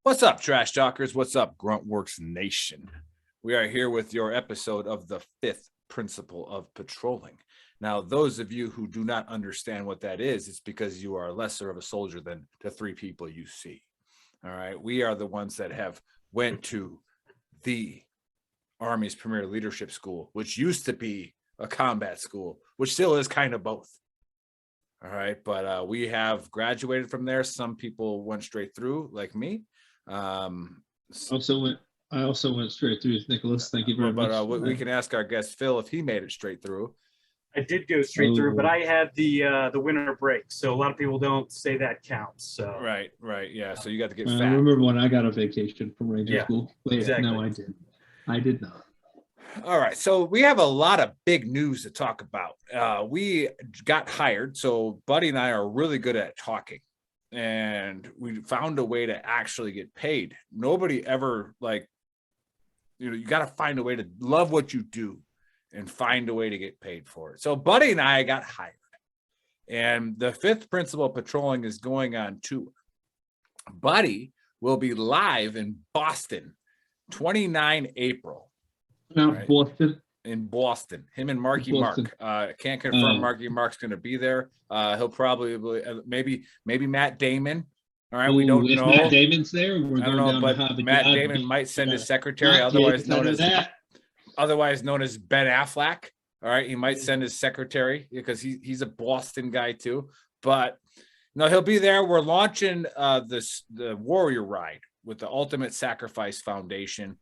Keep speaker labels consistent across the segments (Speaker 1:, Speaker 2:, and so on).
Speaker 1: What's up, Trash Talkers? What's up, Gruntworks Nation? We are here with your episode of the fifth principle of patrolling. Now, those of you who do not understand what that is, it's because you are lesser of a soldier than the three people you see. All right. We are the ones that have went to the Army's premier leadership school, which used to be a combat school, which still is kind of both. All right. But we have graduated from there. Some people went straight through, like me.
Speaker 2: I also went straight through, Nicholas. Thank you very much.
Speaker 1: But we can ask our guest Phil if he made it straight through.
Speaker 3: I did go straight through, but I had the winter break, so a lot of people don't say that counts. So
Speaker 1: right, yeah. So you got to get
Speaker 2: I
Speaker 1: fat.
Speaker 2: remember when I got a vacation from Ranger School. Wait,
Speaker 3: exactly.
Speaker 2: No, I did not.
Speaker 1: All right, so we have a lot of big news to talk about. We got hired, so Buddy and I are really good at talking. And we found a way to actually get paid. Nobody ever you got to find a way to love what you do and find a way to get paid for it. So Buddy and I got hired, and the fifth principle of patrolling is going on tour. Buddy will be live in Boston, 29 April.
Speaker 2: Right? Boston.
Speaker 1: In Boston, him and Marky Mark. Can't confirm Marky Mark's going to be there. He'll probably maybe Matt Damon. All right, we don't know.
Speaker 2: Matt Damon's there. We're
Speaker 1: I don't know, but Matt Damon might send his secretary, otherwise known as Ben Affleck. All right, he might send his secretary because he's a Boston guy too. But no, he'll be there. We're launching the Warrior Ride with the Ultimate Sacrifice Foundation.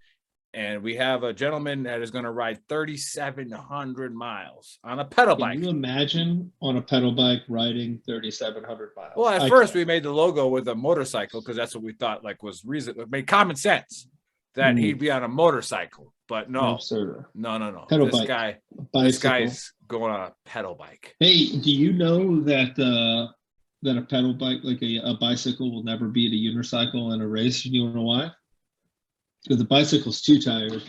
Speaker 1: And we have a gentleman that is going to ride 3,700 miles on a pedal bike.
Speaker 2: Can you imagine on a pedal bike riding 3,700 miles?
Speaker 1: Well, at first we made the logo with a motorcycle because that's what we thought was reason. It made common sense that he'd be on a motorcycle, but no.
Speaker 2: Pedal
Speaker 1: this
Speaker 2: bike.
Speaker 1: This guy's going on a pedal bike.
Speaker 2: Hey, do you know that a pedal bike, like a bicycle, will never beat a unicycle in a race? You know why? Because the bicycle's too tired,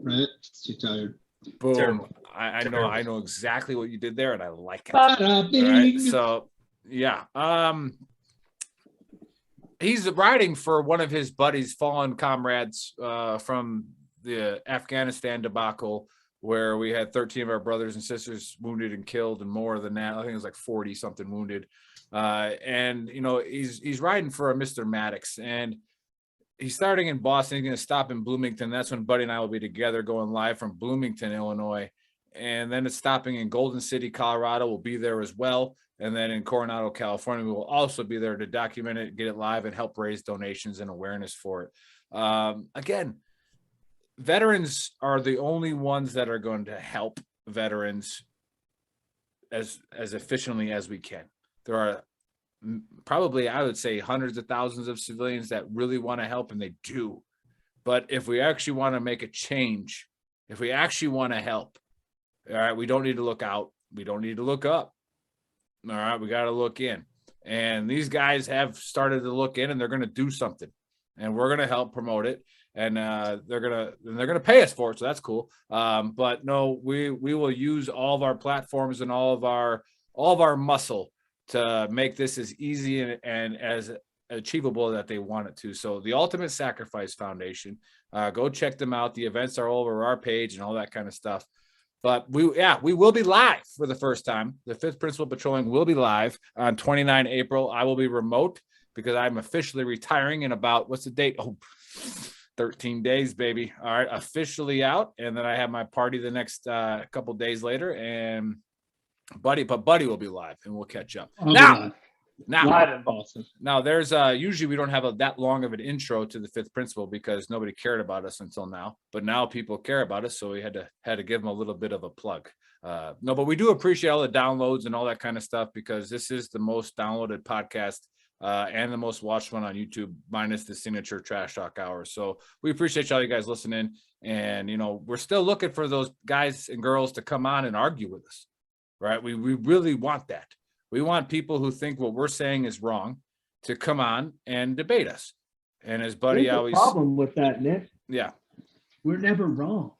Speaker 2: right? It's too tired.
Speaker 1: Boom. I know exactly what you did there, and I like it. Right? So, yeah. He's riding for one of his buddies, fallen comrades from the Afghanistan debacle, where we had 13 of our brothers and sisters wounded and killed, and more than that. I think it was like 40 something wounded. And he's riding for a Mr. Maddox, and he's starting in Boston. He's going to stop in Bloomington. That's when Buddy and I will be together going live from Bloomington, Illinois. And then it's stopping in Golden City, Colorado. We'll be there as well. And then in Coronado, California, we will also be there to document it, get it live, and help raise donations and awareness for it. Again, veterans are the only ones that are going to help veterans as efficiently as we can. There are probably, I would say, hundreds of thousands of civilians that really want to help, and they do. But if we actually want to make a change, if we actually want to help, all right, we don't need to look out. We don't need to look up. All right, we got to look in. And these guys have started to look in, and they're going to do something, and we're going to help promote it. And they're gonna pay us for it, so that's cool. But no, we will use all of our platforms and all of our muscle to make this as easy and as achievable that they want it to. So the Ultimate Sacrifice Foundation, go check them out. The events are all over our page and all that kind of stuff. But we will be live for the first time. The fifth principle patrolling will be live on 29 April. I will be remote because I'm officially retiring in about, what's the date? 13 days, baby. All right, officially out. And then I have my party the next couple days later, and Buddy will be live, and we'll catch up. Now, there's usually we don't have that long of an intro to the fifth principle because nobody cared about us until now. But now people care about us, so we had to give them a little bit of a plug. No, but we do appreciate all the downloads and all that kind of stuff because this is the most downloaded podcast and the most watched one on YouTube, minus the signature Trash Talk Hour. So we appreciate all you guys listening, and we're still looking for those guys and girls to come on and argue with us. Right? We really want that. We want people who think what we're saying is wrong to come on and debate us. And as Buddy
Speaker 4: There's
Speaker 1: always,
Speaker 4: a problem with that, Nick.
Speaker 1: Yeah,
Speaker 4: we're never wrong.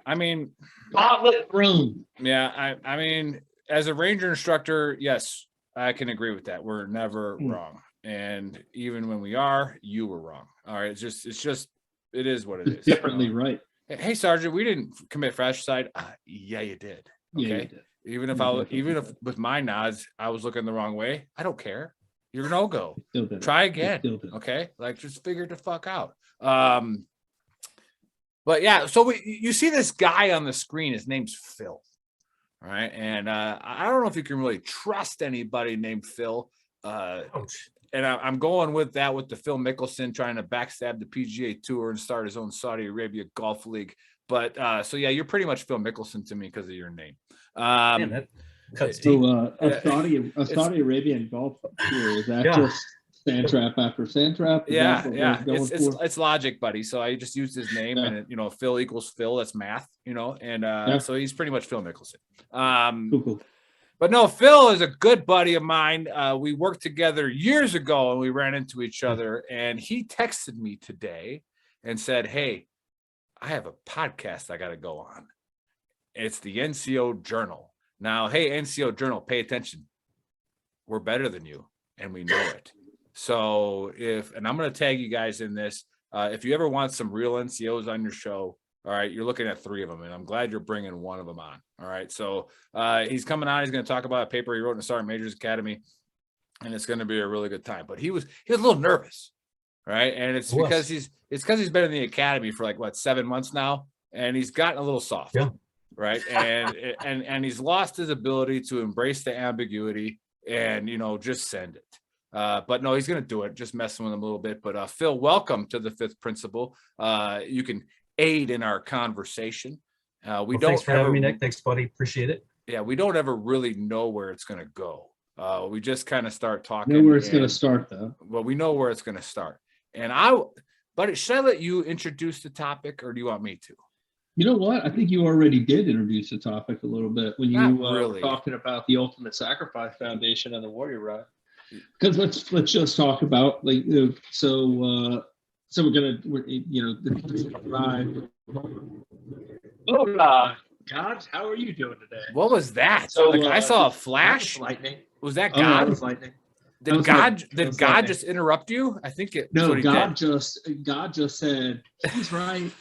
Speaker 1: I mean,
Speaker 2: gauntlet room.
Speaker 1: Yeah, I mean, as a Ranger instructor, yes, I can agree with that. We're never wrong. And even when we are, you were wrong. All right. It's just, it is what it is.
Speaker 2: Differently right.
Speaker 1: Hey, Sergeant, we didn't commit fratricide. Yeah, you did. Okay.
Speaker 2: Yeah, you did.
Speaker 1: Even if with my nods, I was looking the wrong way. I don't care. You're no go.
Speaker 2: Still did.
Speaker 1: Try again.
Speaker 2: Still did.
Speaker 1: Okay. Like just figure it the fuck out. But yeah, so you see this guy on the screen, his name's Phil. All right. And I don't know if you can really trust anybody named Phil. And I'm going with that with the Phil Mickelson trying to backstab the PGA Tour and start his own Saudi Arabia golf league. But so yeah, you're pretty much Phil Mickelson to me because of your name.
Speaker 3: Man, that cuts deep.
Speaker 4: So a Saudi Arabian golf tour, is that just sand trap after sand trap?
Speaker 1: Yeah. It's logic, buddy. So I just used his name and Phil equals Phil. That's math, and so he's pretty much Phil Mickelson.
Speaker 2: Cool.
Speaker 1: But no, Phil is a good buddy of mine. We worked together years ago and we ran into each other. And he texted me today and said, "Hey, I have a podcast I got to go on. It's the NCO Journal." Now, hey, NCO Journal, pay attention. We're better than you, and we know it. So and I'm going to tag you guys in this. If you ever want some real NCOs on your show, all right, you're looking at 3 of them, and I'm glad you're bringing one of them on. All right, so he's coming on. He's going to talk about a paper he wrote in the Sergeant Major's Academy, and it's going to be a really good time. But he was a little nervous, right? And it's because he's been in the academy for like 7 months now, and he's gotten a little soft, right? And he's lost his ability to embrace the ambiguity and just send it. But no, he's going to do it. Just messing with him a little bit. But Phil, welcome to the 5th Principle. You can aid in our conversation.
Speaker 3: Thanks for having me, Nick. Thanks, buddy. Appreciate it.
Speaker 1: Yeah, we don't ever really know where it's going to go. We just kind of start talking.
Speaker 2: Know where it's going to start, though.
Speaker 1: Well, we know where it's going to start. But should I let you introduce the topic, or do you want me to?
Speaker 2: You know what? I think you already did introduce the topic a little bit when you were talking about the Ultimate Sacrifice Foundation and the Warrior Ride. Because let's just talk about so we're ride. Hola, God, how are you doing today?
Speaker 1: What was that?
Speaker 2: So
Speaker 1: I saw a flash.
Speaker 2: That was lightning.
Speaker 1: Was that
Speaker 2: Oh,
Speaker 1: God?
Speaker 2: that was lightning.
Speaker 1: Did God just interrupt you? I think it.
Speaker 2: No, God just said he's right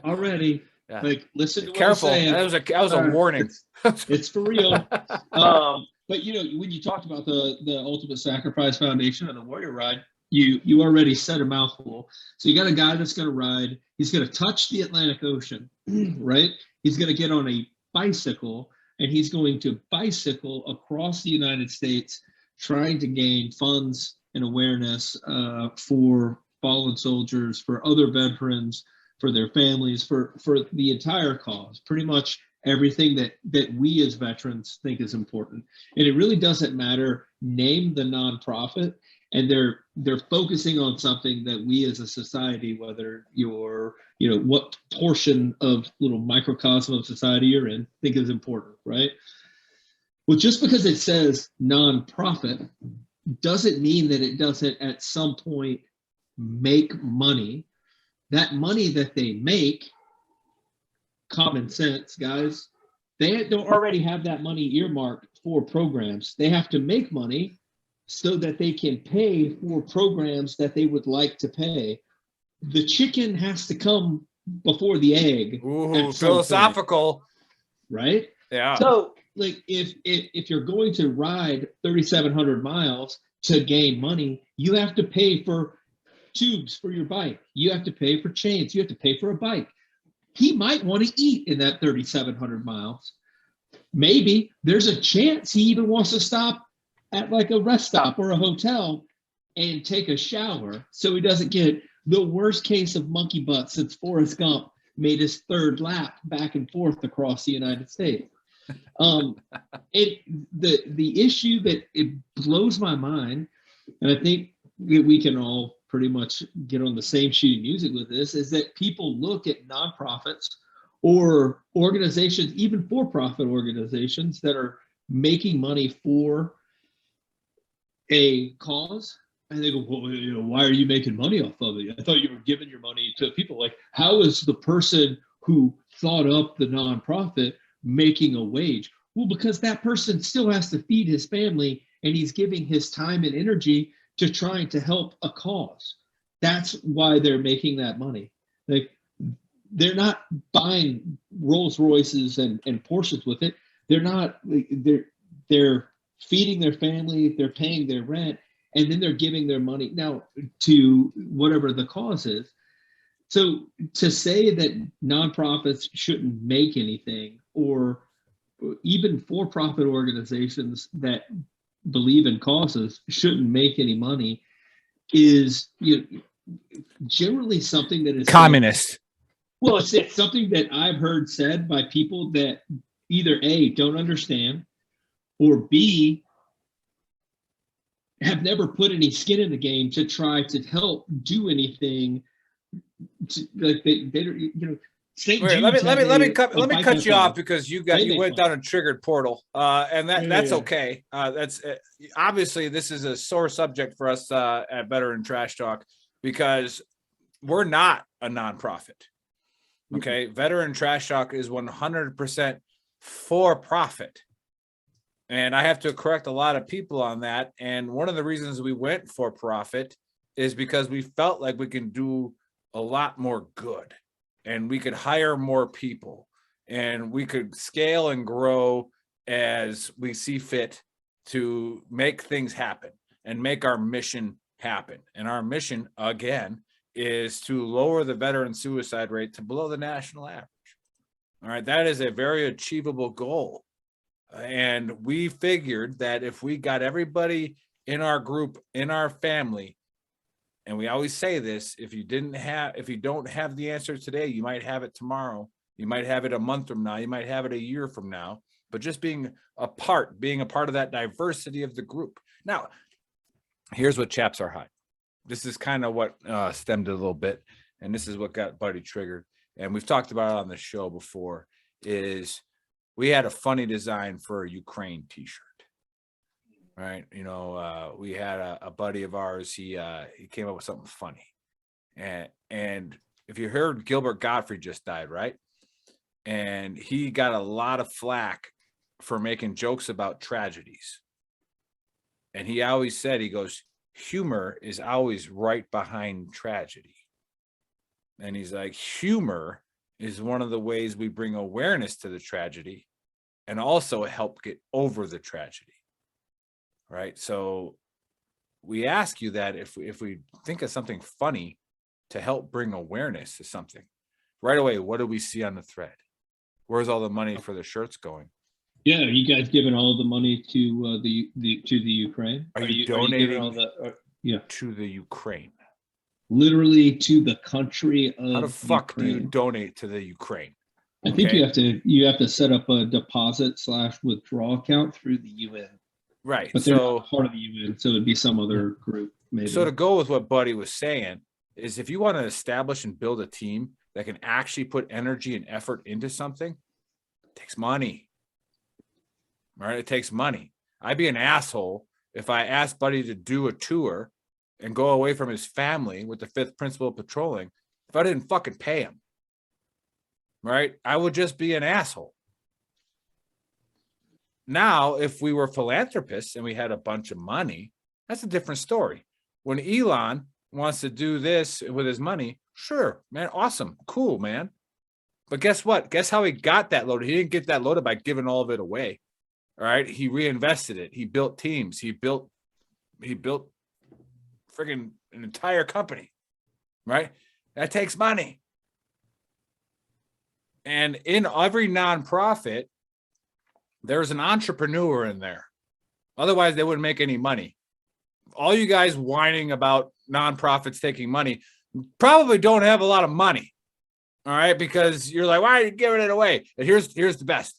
Speaker 2: already.
Speaker 1: Yeah.
Speaker 2: Like, listen to
Speaker 1: Careful.
Speaker 2: what I'm saying.
Speaker 1: That was a warning.
Speaker 2: It's for real. But when you talked about the Ultimate Sacrifice Foundation and the Warrior Ride, you already said a mouthful. So you got a guy that's going to ride. He's going to touch the Atlantic Ocean, right? He's going to get on a bicycle and he's going to bicycle across the United States, trying to gain funds and awareness for fallen soldiers, for other veterans, for their families, for the entire cause. Pretty much everything that we as veterans think is important. And it really doesn't matter, name the nonprofit, and they're focusing on something that we as a society, whether you're, what portion of little microcosm of society you're in, think is important, right? Well, just because it says nonprofit doesn't mean that it doesn't at some point make money. That money that they make, common sense, guys, they don't already have that money earmarked for programs. They have to make money so that they can pay for programs that they would like to pay. The chicken has to come before the egg.
Speaker 1: Ooh, philosophical.
Speaker 2: Point, right?
Speaker 1: Yeah.
Speaker 2: So, like, if you're going to ride 3,700 miles to gain money, you have to pay for tubes for your bike. You have to pay for chains. You have to pay for a bike. He might want to eat in that 3,700 miles. Maybe there's a chance he even wants to stop at like a rest stop or a hotel and take a shower so he doesn't get the worst case of monkey butt since Forrest Gump made his 3rd lap back and forth across the United States. The issue that it blows my mind, and I think we can all pretty much get on the same sheet of music with this, is that people look at nonprofits or organizations, even for-profit organizations that are making money for a cause, and they go, well, why are you making money off of it? I thought you were giving your money to people. Like, how is the person who thought up the nonprofit making a wage? Well, because that person still has to feed his family and he's giving his time and energy to trying to help a cause. That's why they're making that money. Like, they're not buying Rolls Royces and Porsches with it. They're not. They're feeding their family. They're paying their rent, and then they're giving their money now to whatever the cause is. So to say that nonprofits shouldn't make anything, or even for-profit organizations that believe in causes shouldn't make any money, is generally something that is
Speaker 1: Communist.
Speaker 2: Well, it's something that I've heard said by people that either A, don't understand, or B, have never put any skin in the game to try to help do anything. Like they
Speaker 1: Wait, let me cut you off because you went down a triggered portal, and that's okay. That's obviously this is a sore subject for us at Veteran Trash Talk, because we're not a nonprofit. Okay, Veteran Trash Talk is 100% for profit, and I have to correct a lot of people on that. And one of the reasons we went for profit is because we felt like we can do a lot more good, and we could hire more people, and we could scale and grow as we see fit to make things happen and make our mission happen. And our mission, again, is to lower the veteran suicide rate to below the national average. All right, that is a very achievable goal. And we figured that if we got everybody in our group, in our family, and we always say this, if you don't have the answer today, you might have it tomorrow. You might have it a month from now. You might have it a year from now. But just being a part of that diversity of the group. Now, here's what chaps are high. This is kind of what stemmed it a little bit, and this is what got Buddy triggered. And we've talked about it on the show before, is we had a funny design for a Ukraine t-shirt. Right. We had a buddy of ours, he came up with something funny. And if you heard, Gilbert Gottfried just died, right? And he got a lot of flack for making jokes about tragedies. And he always said, he goes, humor is always right behind tragedy. And he's like, humor is one of the ways we bring awareness to the tragedy and also help get over the tragedy. Right. So we ask you that if we think of something funny to help bring awareness to something, right away, what do we see on the thread? Where's all the money for the shirts going?
Speaker 2: Yeah, are you guys giving all the money to the Ukraine?
Speaker 1: Are you donating to the Ukraine?
Speaker 2: Literally to the country of
Speaker 1: How the fuck
Speaker 2: Ukraine.
Speaker 1: do you donate to the Ukraine?
Speaker 2: I think you have to set up a deposit/withdrawal account through the UN.
Speaker 1: Right.
Speaker 2: But they're not part of the UN, so it'd be some other group, maybe.
Speaker 1: So to go with what Buddy was saying is, if you want to establish and build a team that can actually put energy and effort into something, it takes money. Right? It takes money. I'd be an asshole if I asked Buddy to do a tour and go away from his family with the 5th principle of patrolling if I didn't fucking pay him. Right? I would just be an asshole. Now, if we were philanthropists and we had a bunch of money, that's a different story. When Elon wants to do this with his money, sure, man, awesome, cool, man. But guess what? Guess how he got that loaded? He didn't get that loaded by giving all of it away. All right, he reinvested it. He built teams. He built friggin' an entire company. Right? That takes money. And in every nonprofit, there's an entrepreneur in there. Otherwise, they wouldn't make any money. All you guys whining about nonprofits taking money probably don't have a lot of money. All right, because you're like, why are you giving it away? And here's the best.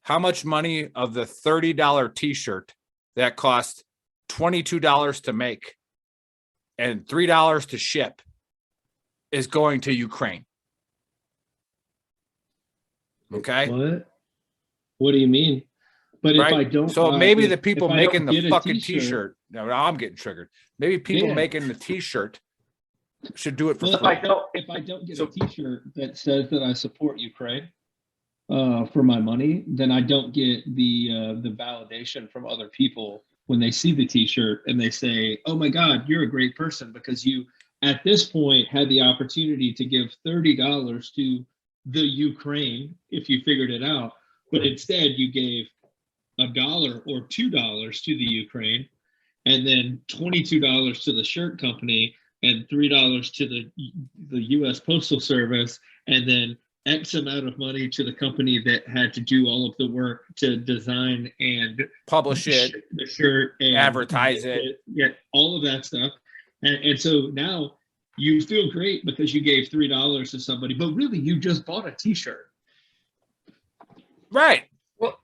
Speaker 1: How much money of the $30 t-shirt that cost $22 to make and $3 to ship is going to Ukraine? Okay.
Speaker 2: What do you mean? But
Speaker 1: right?
Speaker 2: If I don't,
Speaker 1: so maybe the people making the fucking
Speaker 2: t-shirt.
Speaker 1: No, I'm getting triggered. Maybe people making the t-shirt should do it for free.
Speaker 2: If I don't get a t-shirt that says that I support Ukraine for my money, then I don't get the validation from other people when they see the t-shirt and they say, oh my God, you're a great person because you, at this point, had the opportunity to give $30 to the Ukraine if you figured it out. But instead you gave $1 or $2 to the Ukraine, and then $22 to the shirt company, and $3 to the U.S. Postal Service, and then X amount of money to the company that had to do all of the work to design and
Speaker 1: publish it,
Speaker 2: the shirt, and
Speaker 1: advertise it.
Speaker 2: Yeah, all of that stuff. And so now you feel great because you gave $3 to somebody, but really you just bought a t-shirt.
Speaker 1: Right.
Speaker 3: Well,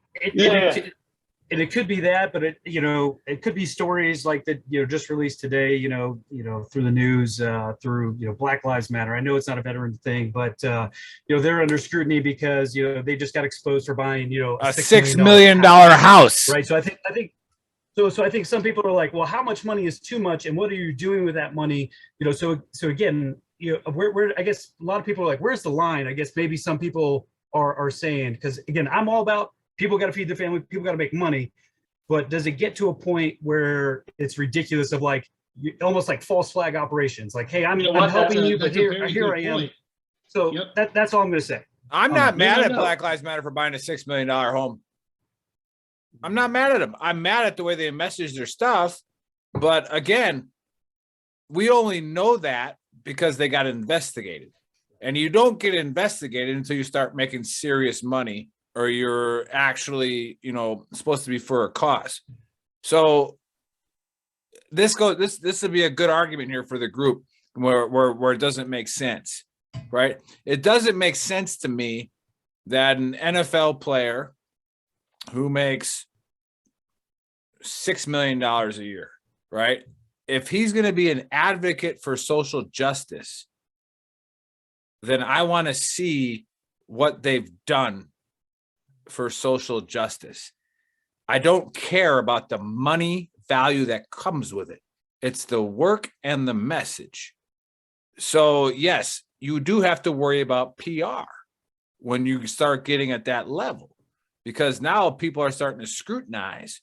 Speaker 3: and it could be that, but it could be stories like that, just released today, through the news, through, Black Lives Matter. I know it's not a veteran thing, but, they're under scrutiny because, they just got exposed for buying, a
Speaker 1: $6 million house.
Speaker 3: Right. So I think some people are like, well, how much money is too much? And what are you doing with that money? So again, where I guess a lot of people are like, where's the line? I guess maybe some people are saying, because again, I'm all about people got to feed their family, people got to make money, but does it get to a point where it's ridiculous of like, almost like false flag operations? Like, hey, I'm helping you, but here I am. Point. So that's all I'm going to say.
Speaker 1: I'm not mad at Black Lives Matter for buying a $6 million home. I'm not mad at them. I'm mad at the way they message their stuff. But again, we only know that because they got investigated. And you don't get investigated until you start making serious money, or you're actually, supposed to be for a cause. So this would be a good argument here for the group where it doesn't make sense, right? It doesn't make sense to me that an NFL player who makes $6 million a year, right? If he's going to be an advocate for social justice, then I want to see what they've done for social justice. I don't care about the money value that comes with it. It's the work and the message. So yes, you do have to worry about PR when you start getting at that level, because now people are starting to scrutinize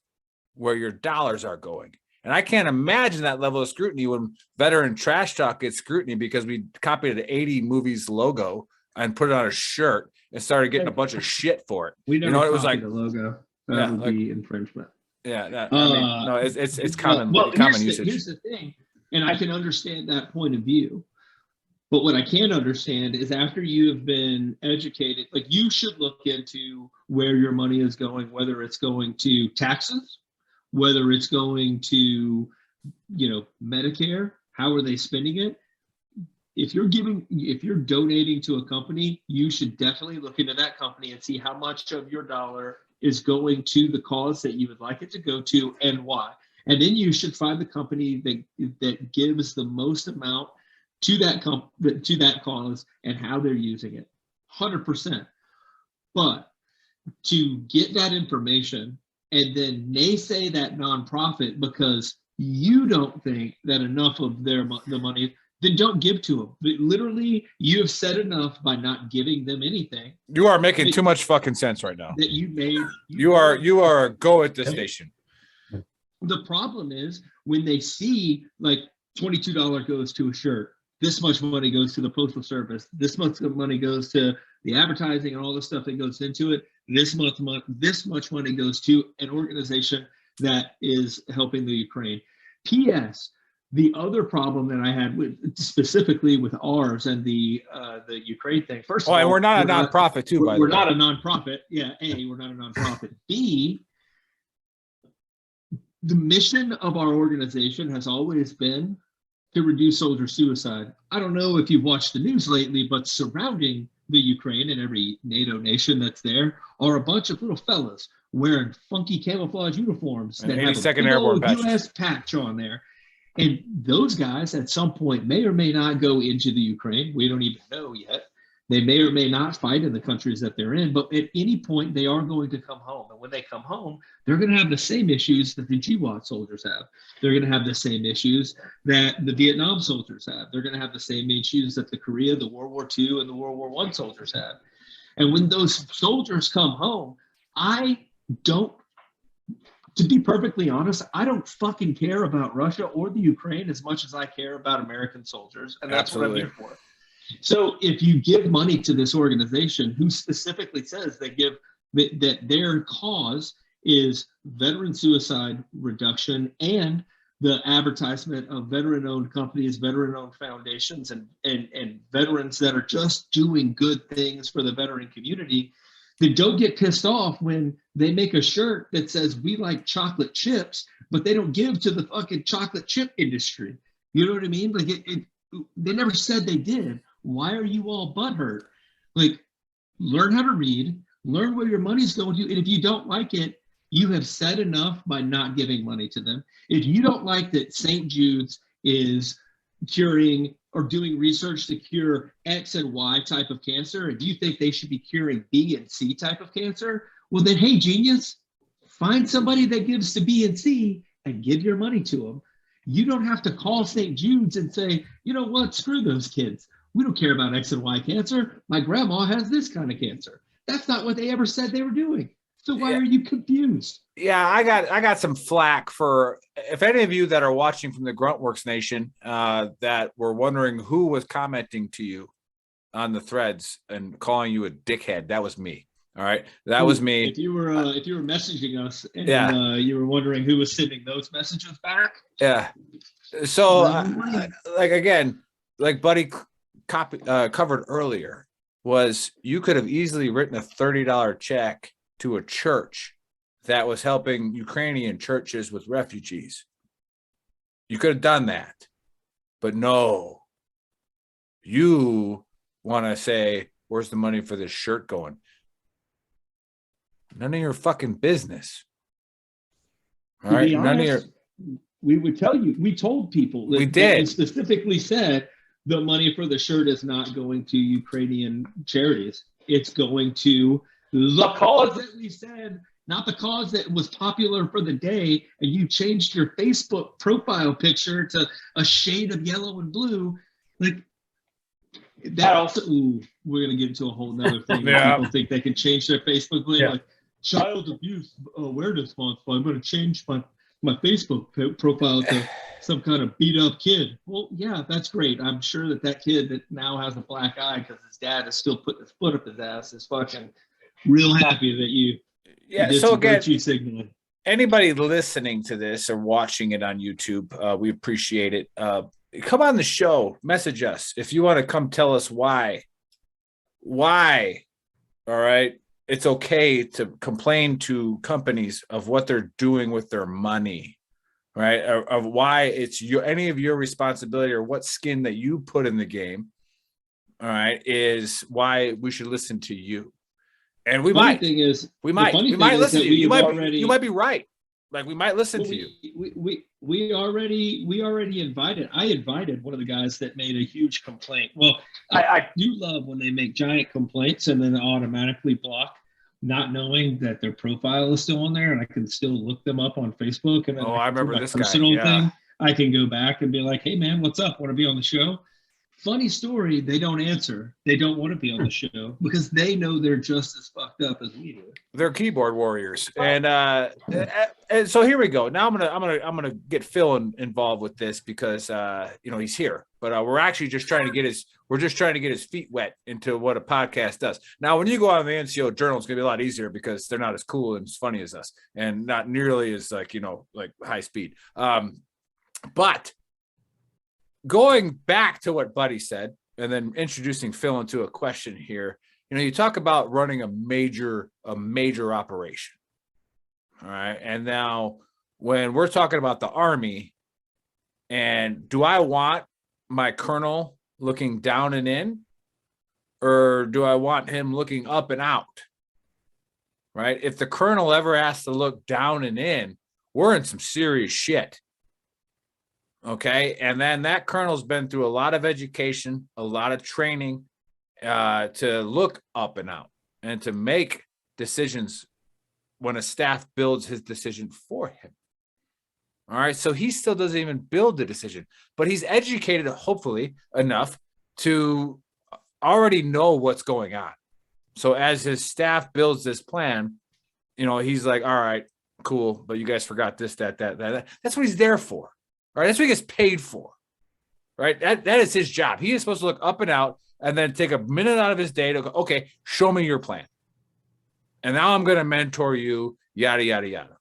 Speaker 1: where your dollars are going. And I can't imagine that level of scrutiny when Veteran Trash Talk gets scrutiny because we copied an 80 movies logo and put it on a shirt and started getting a bunch of shit for it.
Speaker 2: We never
Speaker 1: it was like
Speaker 2: the logo. That would be infringement.
Speaker 1: Yeah, it's common. Usage.
Speaker 2: Here's the thing, and I can understand that point of view. But what I can't understand is after you have been educated, like you should look into where your money is going, whether it's going to taxes, whether it's going to, Medicare, how are they spending it? If you're donating to a company, you should definitely look into that company and see how much of your dollar is going to the cause that you would like it to go to and why. And then you should find the company that gives the most amount to that cause and how they're using it. 100%. But to get that information and then naysay that nonprofit because you don't think that enough of the money, then don't give to them. But literally, you have said enough by not giving them anything.
Speaker 1: You are making too much fucking sense right now.
Speaker 2: That you made.
Speaker 1: You are a go at this station.
Speaker 2: The problem is when they see like $22 goes to a shirt, this much money goes to the Postal Service, this much money goes to the advertising and all the stuff that goes into it, this much money goes to an organization that is helping the Ukraine. P.S. The other problem that I had specifically with ours and the Ukraine thing. First of all,
Speaker 1: and we're not a nonprofit too. By the way,
Speaker 2: we're not a nonprofit. Yeah, we're not a nonprofit. B, the mission of our organization has always been to reduce soldier suicide. I don't know if you've watched the news lately, but surrounding the Ukraine and every NATO nation that's there are a bunch of little fellas wearing funky camouflage uniforms that have a big old U.S. patch on there. And those guys at some point may or may not go into the Ukraine. We don't even know yet. They may or may not fight in the countries that they're in, but at any point they are going to come home. And when they come home, they're going to have the same issues that the GWAT soldiers have. They're going to have the same issues that the Vietnam soldiers have. They're going to have the same issues that the Korea, the World War II, and the World War I soldiers have. And when those soldiers come home, I don't to be perfectly honest, I don't fucking care about Russia or the Ukraine as much as I care about American soldiers, and that's what I'm here for. So if you give money to this organization who specifically says they give that their cause is veteran suicide reduction and the advertisement of veteran-owned companies, veteran-owned foundations, and veterans that are just doing good things for the veteran community, then don't get pissed off when they make a shirt that says we like chocolate chips, but they don't give to the fucking chocolate chip industry. You know what I mean? Like they never said they did. Why are you all butthurt? Like, learn how to read, learn where your money's going to, and if you don't like it, you have said enough by not giving money to them. If you don't like that St. Jude's is curing or doing research to cure X and Y type of cancer, and you think they should be curing B and C type of cancer, well then, hey, genius, find somebody that gives to B and C and give your money to them. You don't have to call St. Jude's and say, you know what, screw those kids. We don't care about X and Y cancer. My grandma has this kind of cancer. That's not what they ever said they were doing. So why are you confused?
Speaker 1: Yeah, I got some flack for, if any of you that are watching from the Gruntworks Nation that were wondering who was commenting to you on the threads and calling you a dickhead. That was me. All right, that was me.
Speaker 2: If you were messaging us and you were wondering who was sending those messages back.
Speaker 1: Yeah. So like again, like Buddy covered earlier, was you could have easily written a $30 check to a church that was helping Ukrainian churches with refugees. You could have done that, but no, you want to say, where's the money for this shirt going? None of your fucking business. All right. None of your.
Speaker 2: We would tell you, we told people that,
Speaker 1: we did.
Speaker 2: That specifically said the money for the shirt is not going to Ukrainian charities. It's going to the cause that we said, not the cause that was popular for the day, and you changed your Facebook profile picture to a shade of yellow and blue. Like that also, we're going to get into a whole nother thing.
Speaker 1: Yeah.
Speaker 2: People think they can change their Facebook name, like Child Abuse Awareness Month. So I'm going to change my Facebook profile to some kind of beat up kid. Well, yeah, that's great. I'm sure that kid that now has a black eye because his dad is still putting his foot up his ass is fucking real happy that you did
Speaker 1: so
Speaker 2: some
Speaker 1: again,
Speaker 2: virtue signaling.
Speaker 1: Anybody listening to this or watching it on YouTube, we appreciate it. Come on the show, message us if you want to come tell us why. All right. It's okay to complain to companies of what they're doing with their money, right? Of why it's any of your responsibility or what skin that you put in the game. All right. Is why we should listen to you. And we might listen to you. You might be right. Like we might listen to you.
Speaker 2: We already invited. I invited one of the guys that made a huge complaint. Well, I do love when they make giant complaints and then automatically block, not knowing that their profile is still on there, and I can still look them up on Facebook. And
Speaker 1: I remember this
Speaker 2: personal
Speaker 1: guy.
Speaker 2: thing. I can go back and be like, "Hey, man, what's up? Want to be on the show?" Funny story, they don't answer. They don't want to be on the show because they know they're just as fucked up as we do.
Speaker 1: They're keyboard warriors. And so here we go. Now I'm gonna get Phil involved with this because he's here. But we're actually just trying to get his feet wet into what a podcast does. Now, when you go on the NCO Journal, it's gonna be a lot easier because they're not as cool and as funny as us, and not nearly as like high speed. But going back to what Buddy said, and then introducing Phil into a question here, you talk about running a major operation. All right. And now when we're talking about the Army, and do I want my colonel looking down and in, or do I want him looking up and out? Right. If the colonel ever has to look down and in, we're in some serious shit. Okay. And then that colonel's been through a lot of education, a lot of training to look up and out and to make decisions when a staff builds his decision for him. All right. So he still doesn't even build the decision, but he's educated, hopefully, enough to already know what's going on. So as his staff builds this plan, he's like, all right, Cool, but you guys forgot this, that. That's what he's there for, right? That's what he gets paid for, right? That is his job. He is supposed to look up and out and then take a minute out of his day to go, okay, show me your plan. And now I'm going to mentor you, yada, yada, yada.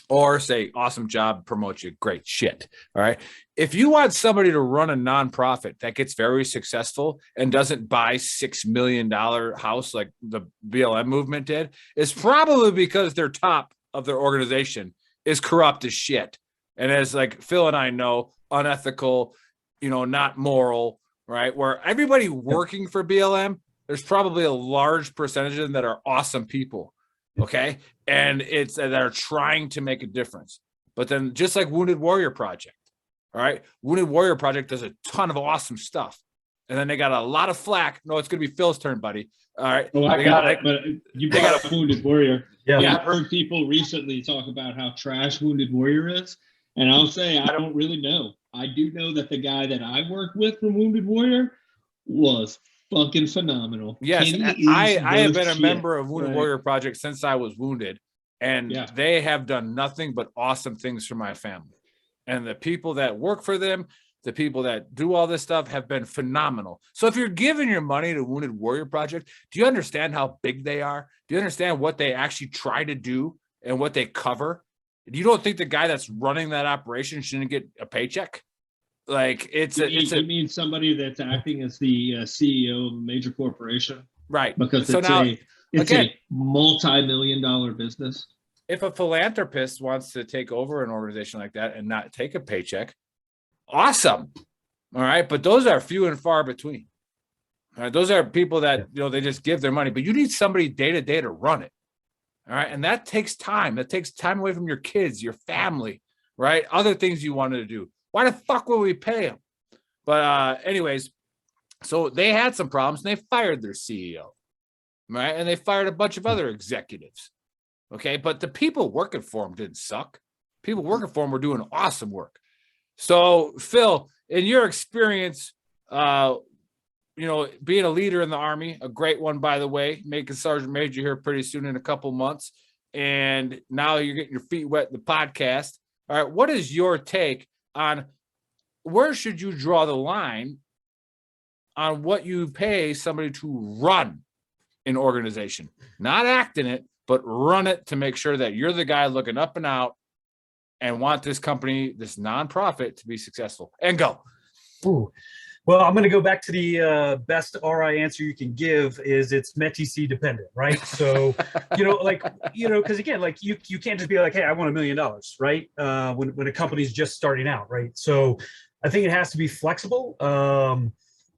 Speaker 1: Or say, awesome job, promote you, great shit. All right. If you want somebody to run a nonprofit that gets very successful and doesn't buy $6 million house like the BLM movement did, it's probably because their top of their organization is corrupt as shit. And as like Phil and I know, unethical, not moral, right? Where everybody working for BLM, there's probably a large percentage of them that are awesome people. Okay. And it's that are trying to make a difference. But then just like Wounded Warrior Project, all right, Wounded Warrior Project does a ton of awesome stuff. And then they got a lot of flack. No, it's going to be Phil's turn, buddy. All right.
Speaker 2: Oh, I got it. But you got a Wounded Warrior.
Speaker 3: Yeah.
Speaker 2: I've heard people recently talk about how trash Wounded Warrior is. And I'll say, I don't really know. I do know that the guy that I worked with from Wounded Warrior was fucking phenomenal.
Speaker 1: Yes, I have been a member of Wounded Warrior Project since I was wounded, and they have done nothing but awesome things for my family. And the people that work for them, the people that do all this stuff have been phenomenal. So if you're giving your money to Wounded Warrior Project, do you understand how big they are? Do you understand what they actually try to do and what they cover? You don't think the guy that's running that operation shouldn't get a paycheck? Like you
Speaker 2: mean somebody that's acting as the CEO of a major corporation,
Speaker 1: right?
Speaker 2: Because
Speaker 1: so
Speaker 2: it's a multi-million-dollar business.
Speaker 1: If a philanthropist wants to take over an organization like that and not take a paycheck, awesome. All right, but those are few and far between. All right, those are people that they just give their money, but you need somebody day to day to run it. All right, and that takes time. That takes time away from your kids, your family, right? Other things you wanted to do. Why the fuck would we pay them? But anyways, so they had some problems and they fired their CEO, right? And they fired a bunch of other executives. Okay, but the people working for them didn't suck. People working for them were doing awesome work. So Phil, in your experience, being a leader in the Army, a great one, by the way, making Sergeant Major here pretty soon in a couple months. And now you're getting your feet wet in the podcast. All right, what is your take on where should you draw the line on what you pay somebody to run an organization, not act in it, but run it to make sure that you're the guy looking up and out and want this company, this nonprofit to be successful? And go.
Speaker 3: Ooh. Well, I'm going to go back to the best RI answer you can give is it's METC dependent, right? So, because again, like you can't just be like, hey, I want $1 million, right? When a company's just starting out, right? So I think it has to be flexible.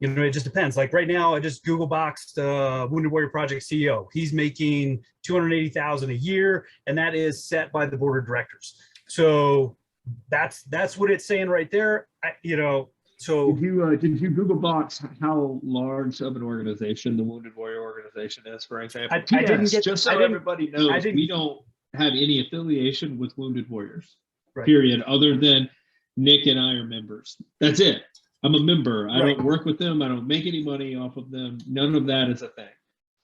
Speaker 3: It just depends. Like right now, I just Google boxed Wounded Warrior Project CEO. He's making $280,000 a year, and that is set by the board of directors. So that's what it's saying right there. So
Speaker 2: did you Google box how large of an organization the Wounded Warrior organization is, for example?
Speaker 3: I didn't get,
Speaker 2: just so everybody knows, we don't have any affiliation with Wounded Warriors, period, other than Nick and I are members. That's it. I'm a member. I don't work with them. I don't make any money off of them. None of that is a thing.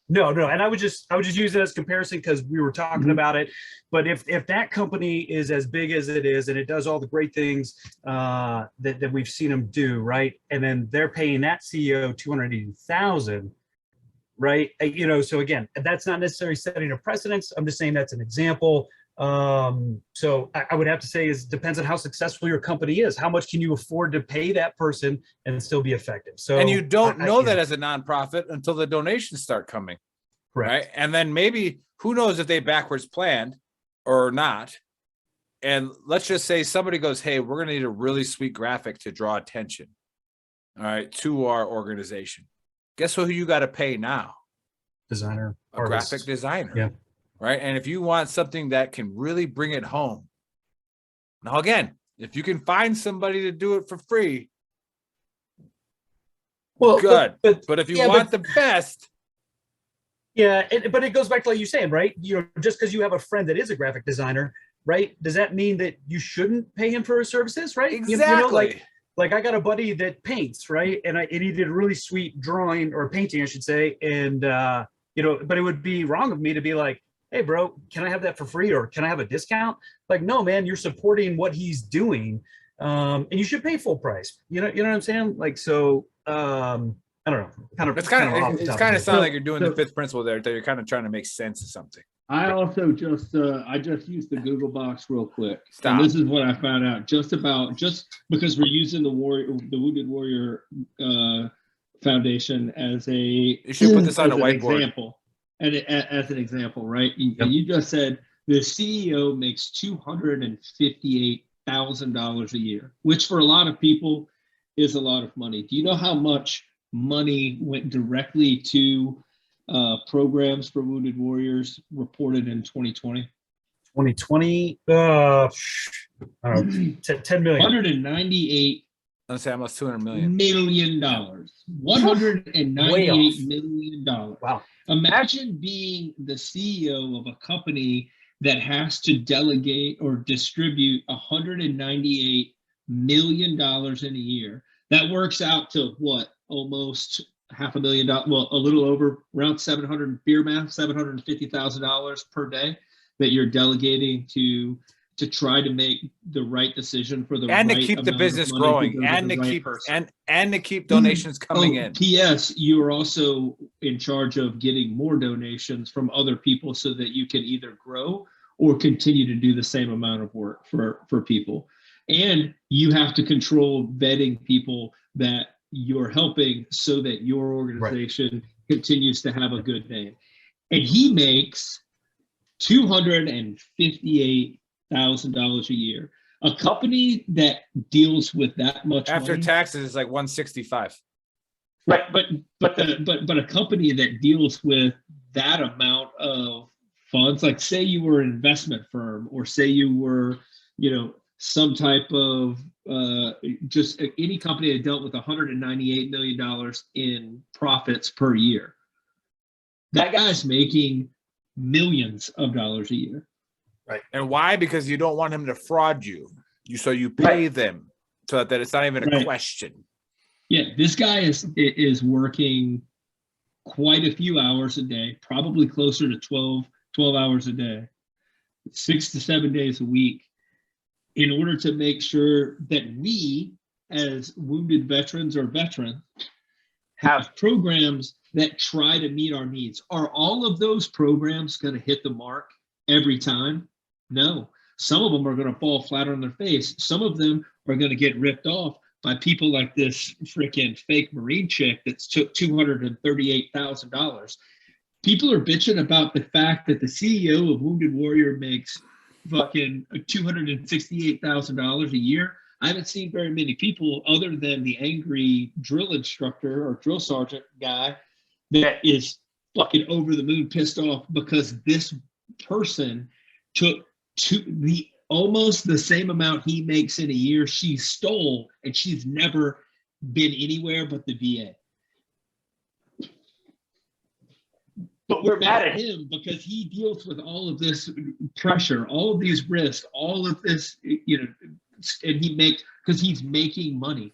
Speaker 3: No. And I would just use it as comparison because we were talking about it. But if that company is as big as it is and it does all the great things that we've seen them do, right? And then they're paying that CEO $280,000, right? So again, that's not necessarily setting a precedence. I'm just saying that's an example. So I would have to say is depends on how successful your company is. How much can you afford to pay that person and still be effective? So,
Speaker 1: and you don't know that as a nonprofit until the donations start coming, right? And then maybe who knows if they backwards planned or not. And let's just say somebody goes, hey, we're going to need a really sweet graphic to draw attention, all right, to our organization. Guess who you got to pay now?
Speaker 3: Designer,
Speaker 1: a graphic designer.
Speaker 3: Yeah.
Speaker 1: Right. And if you want something that can really bring it home. Now, again, if you can find somebody to do it for free, well, good. But if you want the best.
Speaker 3: Yeah. But it goes back to like you're saying, right? Just because you have a friend that is a graphic designer, right? Does that mean that you shouldn't pay him for his services? Right.
Speaker 1: Exactly.
Speaker 3: Like I got a buddy that paints, right? And he did a really sweet drawing or painting, I should say. And, but it would be wrong of me to be like, hey bro, can I have that for free, or can I have a discount? Like, no, man, you're supporting what he's doing. And you should pay full price. You know what I'm saying? Like, so I don't know,
Speaker 1: It's kind of
Speaker 3: off the
Speaker 1: it's
Speaker 3: top
Speaker 1: kind of
Speaker 3: of
Speaker 1: sound
Speaker 4: So-
Speaker 1: like you're doing
Speaker 4: so-
Speaker 1: the fifth principle there, that you're kind of trying to make sense of something.
Speaker 4: I also just I just used the Google box real quick.
Speaker 1: Stop.
Speaker 4: And this is what I found out just because we're using the Wounded Warrior Foundation as a
Speaker 1: You should put this on
Speaker 4: as
Speaker 1: a
Speaker 4: an
Speaker 1: whiteboard.
Speaker 4: example. And as an example, right?
Speaker 3: Yep.
Speaker 4: And you just said the CEO makes $258,000 a year, which for a lot of people is a lot of money. Do you know how much money went directly to programs for Wounded Warriors reported in 2020?
Speaker 3: 2020, I don't know, 10 million.
Speaker 4: 198
Speaker 1: Let's say almost 200 million.
Speaker 4: million dollars.
Speaker 3: Way
Speaker 4: $198
Speaker 3: off.
Speaker 4: million.
Speaker 3: Wow.
Speaker 4: Imagine being the CEO of a company that has to delegate or distribute $198 million in a year. That works out to what? Almost $500,000. Well, a little over, around $750,000 per day that you're delegating to try to make the right decision for the
Speaker 1: And
Speaker 4: right
Speaker 1: to keep the
Speaker 4: amount of
Speaker 1: business
Speaker 4: money
Speaker 1: growing,
Speaker 4: go to
Speaker 1: and
Speaker 4: the
Speaker 1: to
Speaker 4: right
Speaker 1: keep
Speaker 4: person.
Speaker 1: and to keep donations coming in.
Speaker 4: P.S. You are also in charge of getting more donations from other people so that you can either grow or continue to do the same amount of work for people. And you have to control vetting people that you're helping so that your organization continues to have a good name. And he makes $258,000 a year. A company that deals with that much
Speaker 1: After
Speaker 4: money,
Speaker 1: taxes, it's like 165.
Speaker 4: right? But a company that deals with that amount of funds, like say you were an investment firm, or say you were, some type of just any company that dealt with $198 million in profits per year. That guy's making millions of dollars a year.
Speaker 3: Right.
Speaker 1: And why? Because you don't want him to fraud you. So you pay them so that it's not even a question.
Speaker 4: Yeah, this guy is working quite a few hours a day, probably closer to 12 hours a day, 6 to 7 days a week, in order to make sure that we, as wounded veterans or veterans, have programs that try to meet our needs. Are all of those programs going to hit the mark every time? No. Some of them are going to fall flat on their face. Some of them are going to get ripped off by people like this freaking fake Marine chick that's took $238,000. People are bitching about the fact that the CEO of Wounded Warrior makes fucking $268,000 a year. I haven't seen very many people other than the angry drill instructor or drill sergeant guy that is fucking over the moon pissed off because this person took almost the same amount he makes in a year. She stole, and she's never been anywhere but the VA. But we're mad at him because he deals with all of this pressure, all of these risks, all of this, and because he's making money.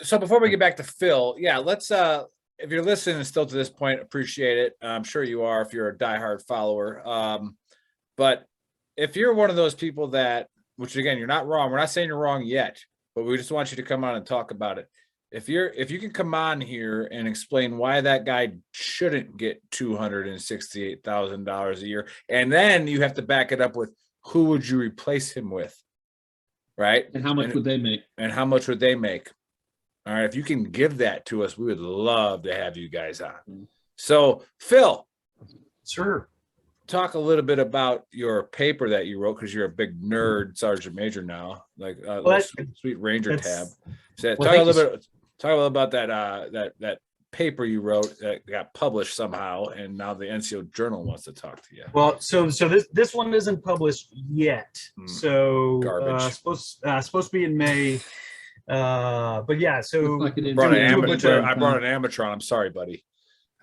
Speaker 1: So before we get back to Phil, let's if you're listening still to this point, appreciate it. I'm sure you are if you're a diehard follower. But if you're one of those people that, which again, you're not wrong. We're not saying you're wrong yet, but we just want you to come on and talk about it. If you can come on here and explain why that guy shouldn't get $268,000 a year, and then you have to back it up with who would you replace him with, right?
Speaker 4: And how much would they make?
Speaker 1: And how much would they make? All right, if you can give that to us, we would love to have you guys on. So, Phil,
Speaker 3: Sure.
Speaker 1: talk a little bit about your paper that you wrote, because you're a big nerd sergeant major now, like sweet Ranger tab. So talk a little about that paper you wrote that got published somehow, and now the NCO Journal wants to talk to you.
Speaker 3: Well, so this one isn't published yet. So
Speaker 1: Garbage.
Speaker 3: supposed to be in May. But yeah, so
Speaker 4: Like an
Speaker 1: I brought
Speaker 4: intern.
Speaker 1: an amateur on. I'm sorry, buddy.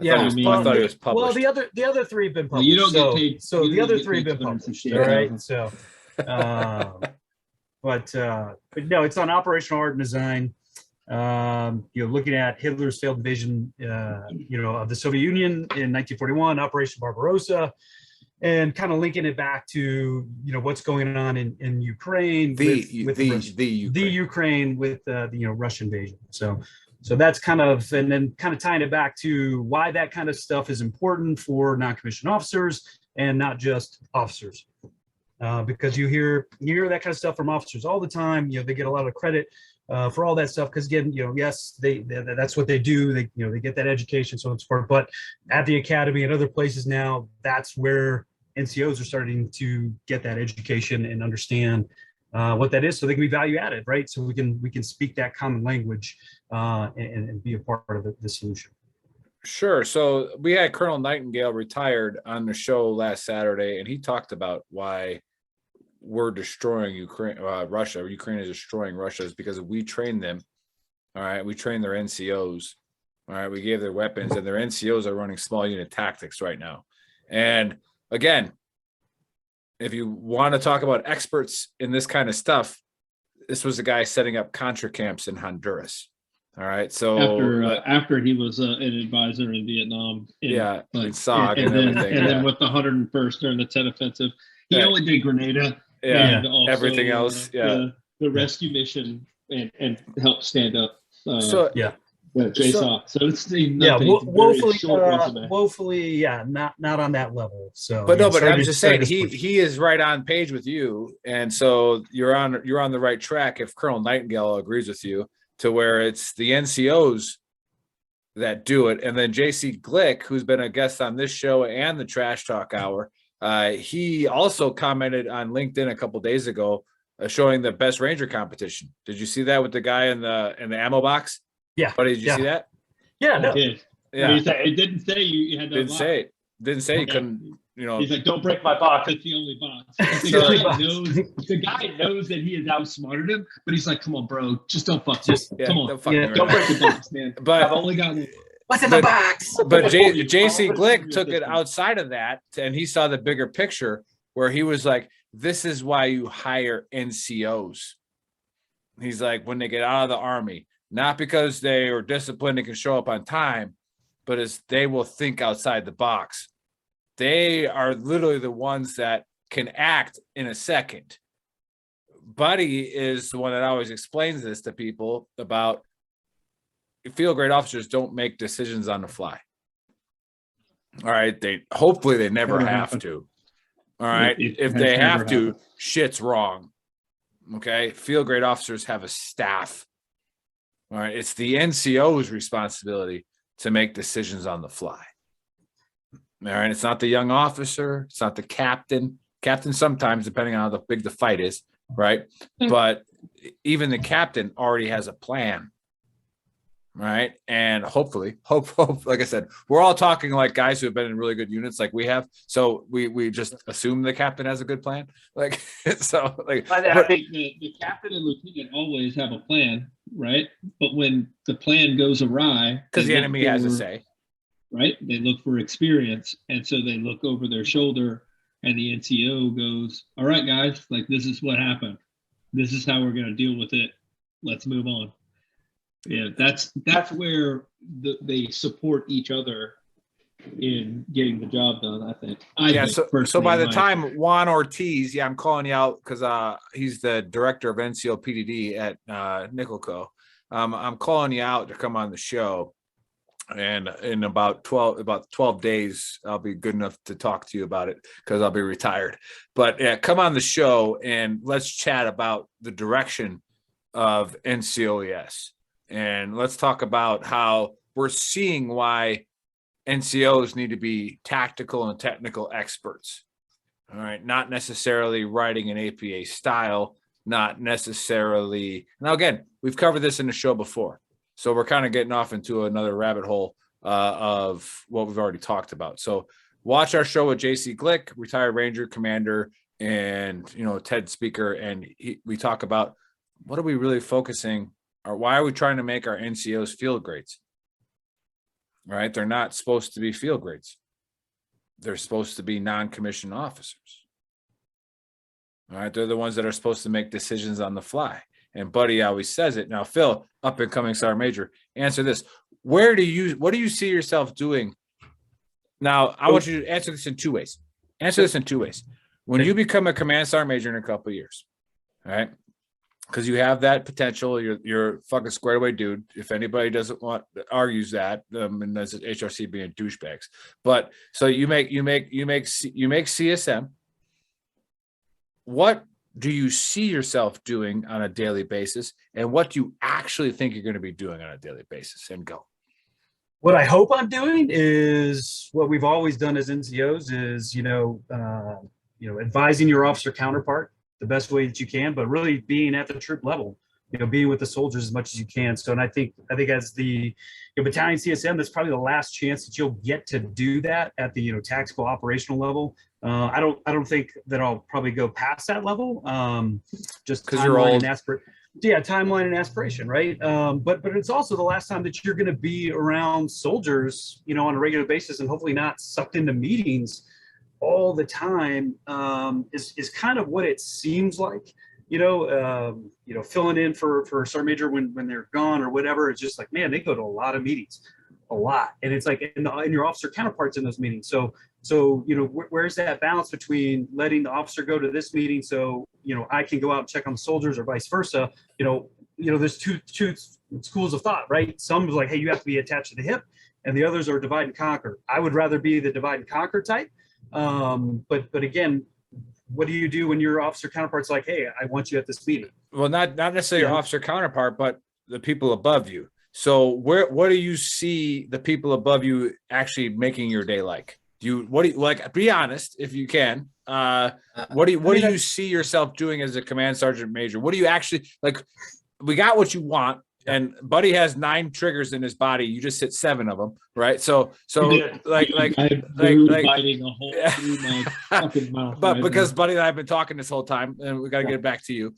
Speaker 1: I
Speaker 3: yeah,
Speaker 1: thought it was published.
Speaker 3: well, the other three have been
Speaker 4: Well,
Speaker 3: published.
Speaker 4: you don't get paid.
Speaker 3: So
Speaker 4: you
Speaker 3: the
Speaker 4: don't
Speaker 3: other
Speaker 4: get
Speaker 3: three
Speaker 4: paid
Speaker 3: have been published. All
Speaker 4: 268,000.
Speaker 3: right. So, but no, it's on operational art and design. Looking at Hitler's failed invasion, of the Soviet Union in 1941, Operation Barbarossa. and kind of linking it back to, what's going on in Ukraine the Ukraine with the Russian invasion. So that's kind of, and then kind of tying it back to why that kind of stuff is important for non-commissioned officers and not just officers. Because you hear that kind of stuff from officers all the time. They get a lot of credit for all that stuff because, again, yes, that's what they do. They get that education, so on and so forth. But at the academy and other places now, that's where NCOs are starting to get that education and understand what that is, so they can be value added, right? So we can speak that common language and be a part of the solution.
Speaker 1: Sure. So we had Colonel Nightingale retired on the show last Saturday, and he talked about why we're destroying Russia. Ukraine is destroying Russia is because we train them. All right. We train their NCOs. All right. We gave their weapons, and their NCOs are running small unit tactics right now. And again, if you want to talk about experts in this kind of stuff, this was the guy setting up Contra camps in Honduras. All right. So
Speaker 2: after he was an advisor in Vietnam,
Speaker 1: in SOG and everything,
Speaker 2: and then with the 101st during the Tet Offensive, he only did Grenada.
Speaker 1: Yeah.
Speaker 2: And also,
Speaker 1: everything else.
Speaker 2: The rescue mission and help stand up. JSOC. So it's
Speaker 3: woefully, not on that level. So,
Speaker 1: but I'm just saying he is right on page with you, and so you're on the right track. If Colonel Nightingale agrees with you, to where it's the NCOs that do it, and then JC Glick, who's been a guest on this show and the Trash Talk Hour, he also commented on LinkedIn a couple days ago, showing the best Ranger competition. Did you see that with the guy in the ammo box?
Speaker 3: Yeah.
Speaker 1: But did you see that?
Speaker 3: Yeah. No.
Speaker 2: Yeah. It didn't say you had to.
Speaker 1: Didn't say you couldn't.
Speaker 2: He's like, don't break my box. It's the only box. The guy knows that he has outsmarted him, but he's like, come on, bro, just don't fuck this. Come on, don't break the box, man.
Speaker 1: But
Speaker 2: I've only got
Speaker 3: what's in the box.
Speaker 1: But JC Glick took it outside of that, and he saw the bigger picture where he was like, this is why you hire NCOs. He's like, when they get out of the Army, not because they are disciplined and can show up on time, but as they will think outside the box. They are literally the ones that can act in a second. Buddy is the one that always explains this to people about field grade officers don't make decisions on the fly. All right. Hopefully they never have to. All right. If they have to, shit's wrong. Okay. Field grade officers have a staff. All right. It's the NCO's responsibility to make decisions on the fly. All right. It's not the young officer. It's not the captain. Captain sometimes, depending on how big the fight is. Right. But even the captain already has a plan. Right. And hopefully, like I said, we're all talking like guys who have been in really good units like we have. So we just assume the captain has a good plan. Like, so like,
Speaker 2: I think the captain and lieutenant always have a plan. Right. But when the plan goes awry,
Speaker 1: because the enemy has a say.
Speaker 2: Right. They look for experience. And so they look over their shoulder and the NCO goes, all right, guys, like this is what happened. This is how we're going to deal with it. Let's move on. Yeah, that's where they support each other in getting the job done, I think.
Speaker 1: So by the time Juan Ortiz, I'm calling you out because he's the director of NCO PDD at Nickelco. I'm calling you out to come on the show. And in about 12 days, I'll be good enough to talk to you about it because I'll be retired. But come on the show and let's chat about the direction of NCOES. And let's talk about how we're seeing why NCOs need to be tactical and technical experts. All right. Not necessarily writing an APA style, not necessarily. Now, again, we've covered this in the show before. So we're kind of getting off into another rabbit hole of what we've already talked about. So watch our show with JC Glick, retired Ranger commander, and Ted Speaker, and we talk about what are we really focusing, or why are we trying to make our NCOs field grades? Right? They're not supposed to be field grades. They're supposed to be non-commissioned officers. All right, they're the ones that are supposed to make decisions on the fly. And Buddy always says it. Now, Phil, up and coming Sergeant Major, answer this. What do you see yourself doing? Now, I want you to answer this in two ways. Answer this in two ways. When you become a command sergeant major in a couple of years, all right? Because you have that potential, you're fucking squared away, dude. If anybody doesn't want argues that, and that's HRC being douchebags. But so you make CSM. What do you see yourself doing on a daily basis, and what do you actually think you're going to be doing on a daily basis? And go.
Speaker 3: What I hope I'm doing is what we've always done as NCOs is, advising your officer counterpart the best way that you can, but really being at the troop level, being with the soldiers as much as you can. So, and I think as the battalion CSM, that's probably the last chance that you'll get to do that at the, tactical operational level. I don't think that I'll probably go past that level. Just
Speaker 1: because you're old.
Speaker 3: Timeline and aspiration, right? But it's also the last time that you're going to be around soldiers, on a regular basis, and hopefully not sucked into meetings all the time. Is kind of what it seems like, filling in for sergeant major when they're gone or whatever. It's just like, man, they go to a lot of meetings, and it's like, and your officer counterparts in those meetings. So where's that balance between letting the officer go to this meeting so I can go out and check on the soldiers, or vice versa? There's two schools of thought, right? Some is like, hey, you have to be attached to the hip, and the others are divide and conquer. I would rather be the divide and conquer type. But again, what do you do when your officer counterpart's like, hey, I want you at this meeting?
Speaker 1: Well, not necessarily your officer counterpart, but the people above you. So what do you see the people above you actually making your day like? What do you like? Be honest, if you can. What do you see yourself doing as a command sergeant major? What do you actually like? We got what you want, and Buddy has 9 triggers in his body. You just hit 7 of them, right? So like
Speaker 2: biting a hole through my fucking mouth.
Speaker 1: But because Buddy and I have been talking this whole time, and we got to get back to you.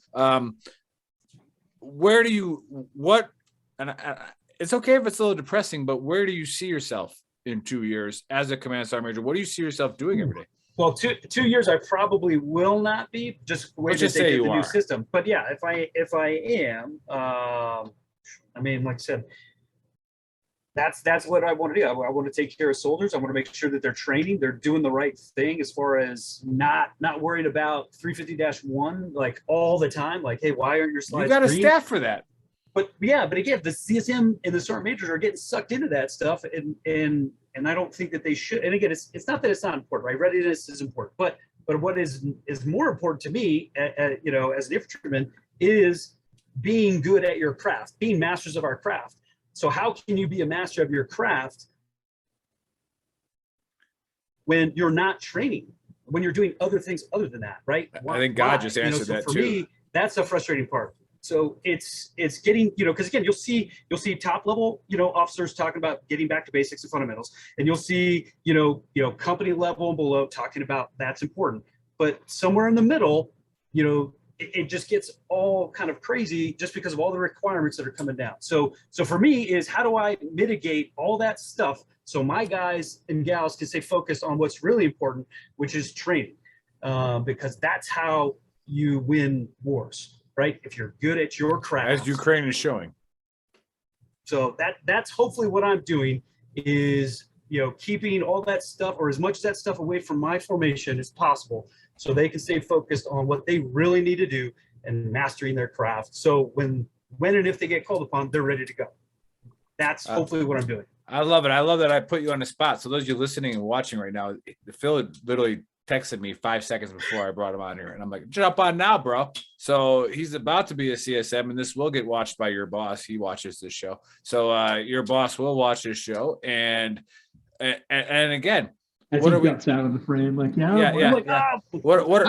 Speaker 1: Where do you And it's okay if it's a little depressing, but where do you see yourself in 2 years as a command sergeant major? What do you see yourself doing every day?
Speaker 3: Well, 2 years, I probably will not be, just the way that they get the new system. But yeah, if I am, like I said, that's what I want to do. I want to take care of soldiers. I want to make sure that they're training, they're doing the right thing as far as not worried about 350-1 like all the time. Like, hey, why aren't your slides
Speaker 1: You got a
Speaker 3: green?
Speaker 1: staff for that.
Speaker 3: But again, the CSM and the sergeant majors are getting sucked into that stuff, and I don't think that they should. And again, it's not that it's not important, right? Readiness is important, but what is more important to me, as an infantryman, is being good at your craft, being masters of our craft. So how can you be a master of your craft when you're not training, when you're doing other things other than that, right?
Speaker 1: I think God just answered that
Speaker 3: for
Speaker 1: too.
Speaker 3: Me, that's a frustrating part. So it's getting, because again, you'll see top level, officers talking about getting back to basics and fundamentals, and you'll see, company level and below talking about that's important. But somewhere in the middle, it just gets all kind of crazy just because of all the requirements that are coming down. So for me is, how do I mitigate all that stuff so my guys and gals can stay focused on what's really important, which is training, because that's how you win wars. Right? If you're good at your craft.
Speaker 1: As Ukraine is showing.
Speaker 3: So that's hopefully what I'm doing is, keeping all that stuff, or as much of that stuff, away from my formation as possible, so they can stay focused on what they really need to do and mastering their craft. So when and if they get called upon, they're ready to go. That's hopefully what I'm doing.
Speaker 1: I love it. I love that I put you on the spot. So those of you listening and watching right now, Phil literally texted me 5 seconds before I brought him on here, and I'm like, jump on now, bro. So he's about to be a CSM, and this will get watched by your boss. He watches this show, so your boss will watch this show. And again,
Speaker 2: what are we out of the frame? Like,
Speaker 1: yeah. What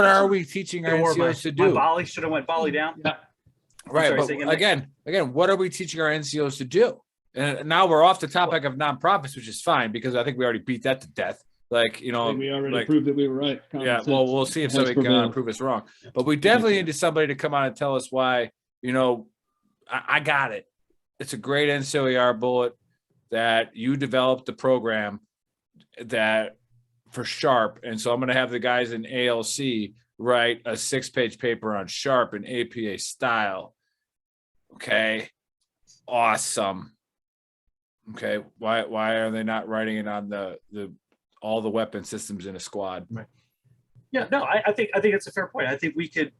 Speaker 1: are we teaching our NCOs to do?
Speaker 3: My volley should have went volley down.
Speaker 2: Yeah.
Speaker 1: Right. Sorry, but again, what are we teaching our NCOs to do? And now we're off the topic of nonprofits, which is fine, because I think we already beat that to death. Like,
Speaker 2: we already proved that we were right.
Speaker 1: Yeah. Well, we'll see if somebody can prove us wrong. But we definitely need somebody to come on and tell us why, I got it. It's a great NCOER bullet that you developed the program that for SHARP. And so I'm going to have the guys in ALC write a 6-page paper on SHARP and APA style. Okay. Awesome. Okay. Why are they not writing it on the all the weapon systems in a squad.
Speaker 3: Right. Yeah, no, I think it's a fair point. I think we could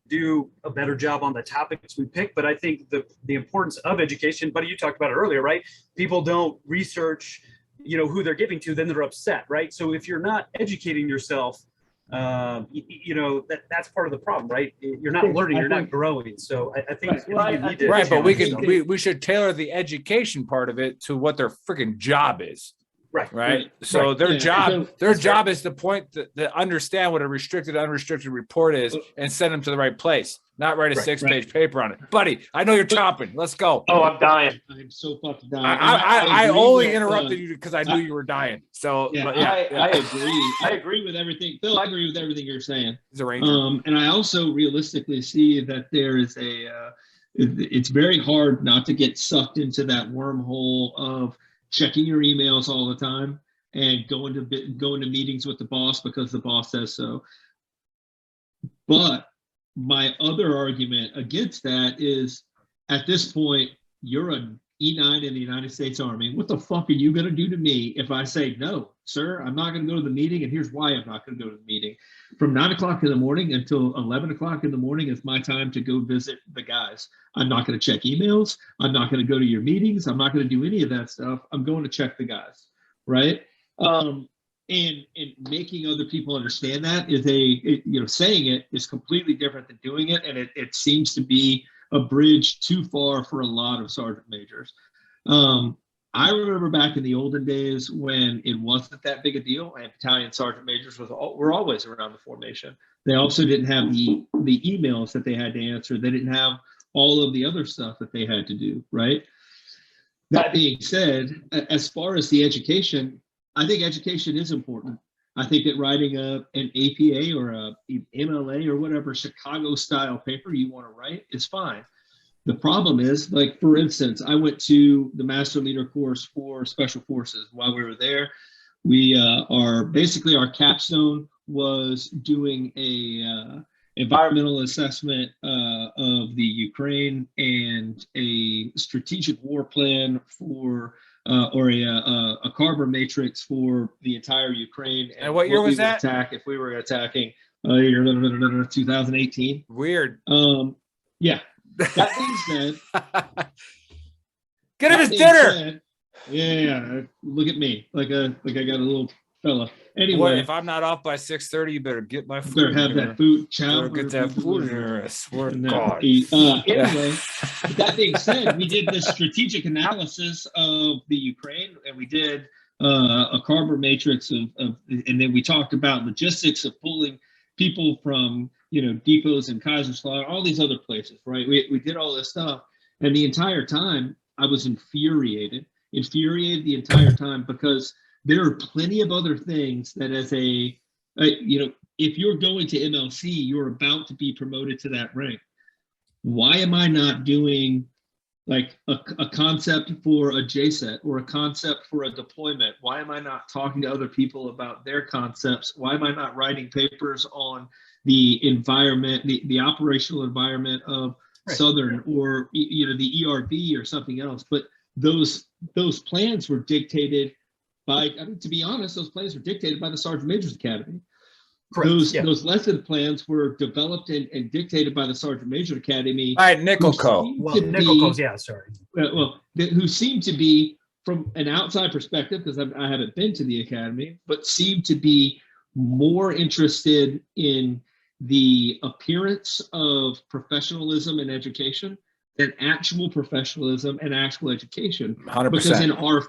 Speaker 3: do a better job on the topics we pick, but I think the importance of education, buddy, you talked about it earlier, right? People don't research, who they're giving to, then they're upset, right? So if you're not educating yourself, that's part of the problem, right? You're not learning, you're not growing. So I think, you need to
Speaker 1: right, but
Speaker 3: challenge
Speaker 1: we should tailor the education part of it to what their freaking job is. Right. So their job is to point to understand what a restricted, unrestricted report is and send them to the right place, not write a 6-page paper on it. Buddy, I know you're chomping. Let's go.
Speaker 3: Oh, I'm dying.
Speaker 2: I'm so fucking dying.
Speaker 1: I only interrupted you because I knew you were dying. So
Speaker 2: I agree. I agree with everything. Phil, I agree with everything you're saying.
Speaker 1: He's a ranger.
Speaker 2: And I also realistically see that there is it's very hard not to get sucked into that wormhole of checking your emails all the time and going to meetings with the boss because the boss says so. But my other argument against that is, at this point, you're an E9 in the United States Army. What the fuck are you going to do to me if I say, no, sir, I'm not going to go to the meeting, and here's why I'm not going to go to the meeting. From 9 o'clock in the morning until 11 o'clock in the morning is my time to go visit the guys. I'm not going to check emails. I'm not going to go to your meetings. I'm not going to do any of that stuff. I'm going to check the guys, right? And making other people understand that is saying it is completely different than doing it, and it seems to be a bridge too far for a lot of sergeant majors. I remember back in the olden days when it wasn't that big a deal, and battalion sergeant majors were always around the formation. They also didn't have the emails that they had to answer. They didn't have all of the other stuff that they had to do, right? That being said, as far as the education, I think education is important. I think that writing an APA or a MLA or whatever Chicago style paper you want to write is fine. The problem is, like, for instance, I went to the Master Leader course for Special Forces. While we were there, our capstone was doing a environmental assessment of the Ukraine and a strategic war plan for or a carbon matrix for the entire Ukraine.
Speaker 1: And what year was that?
Speaker 2: Attack if we were attacking 2018.
Speaker 1: Weird.
Speaker 2: Yeah. That being said,
Speaker 1: get him his dinner.
Speaker 2: Yeah. Look at me, like I got a little fella. Anyway,
Speaker 1: boy, if I'm not off by 6:30, you better get my food.
Speaker 2: Better have that food. Chow.
Speaker 1: Get that food in here. I swear to God.
Speaker 2: Anyway, that being said, we did this strategic analysis of the Ukraine, and we did a carbon matrix of, and then we talked about logistics of pulling people from depots in Kaiserslautern, all these other places, right? We did all this stuff, and the entire time I was infuriated the entire time, because there are plenty of other things that as if you're going to MLC, you're about to be promoted to that rank. Why am I not doing like a concept for a JSET or a concept for a deployment? Why am I not talking to other people about their concepts? Why am I not writing papers on the environment, the operational environment of Southern, or the ERB or something else? But those plans were dictated by, to be honest, those plans were dictated by the Sergeant Major's Academy. Correct. Those lesson plans were developed and dictated by the Sergeant Major Academy.
Speaker 1: All right, Nickel Co.
Speaker 2: Who seemed to be, from an outside perspective, because I haven't been to the academy, but seemed to be more interested in the appearance of professionalism and education than actual professionalism and actual education.
Speaker 1: 100%.
Speaker 2: Because in our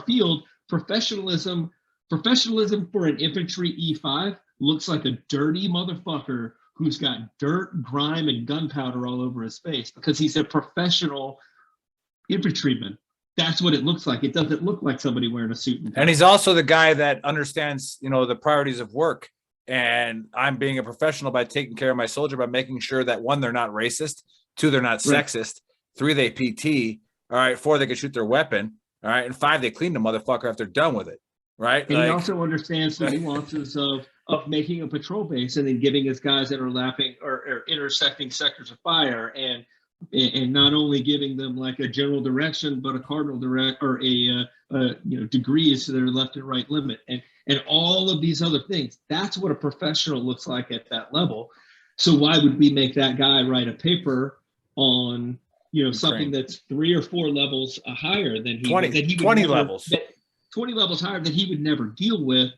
Speaker 2: field, professionalism for an infantry E5 looks like a dirty motherfucker who's got dirt, grime, and gunpowder all over his face, because he's a professional infantryman. That's what it looks like. It doesn't look like somebody wearing a suit and tie.
Speaker 1: And he's also the guy that understands, the priorities of work. And I'm being a professional by taking care of my soldier, by making sure that 1, they're not racist, 2, they're not sexist, 3, they PT, all right, 4, they can shoot their weapon, all right, and 5, they clean the motherfucker after they're done with it, right?
Speaker 2: And he also understands the nuances of making a patrol base and then giving his guys that are lapping or intersecting sectors of fire, and and not only giving them like a general direction, but a cardinal direct or degrees to their left and right limit, and all of these other things. That's what a professional looks like at that level. So why would we make that guy write a paper on something that's 3 or 4 levels higher than he
Speaker 1: 20 levels
Speaker 2: 20 levels higher that he would never deal with,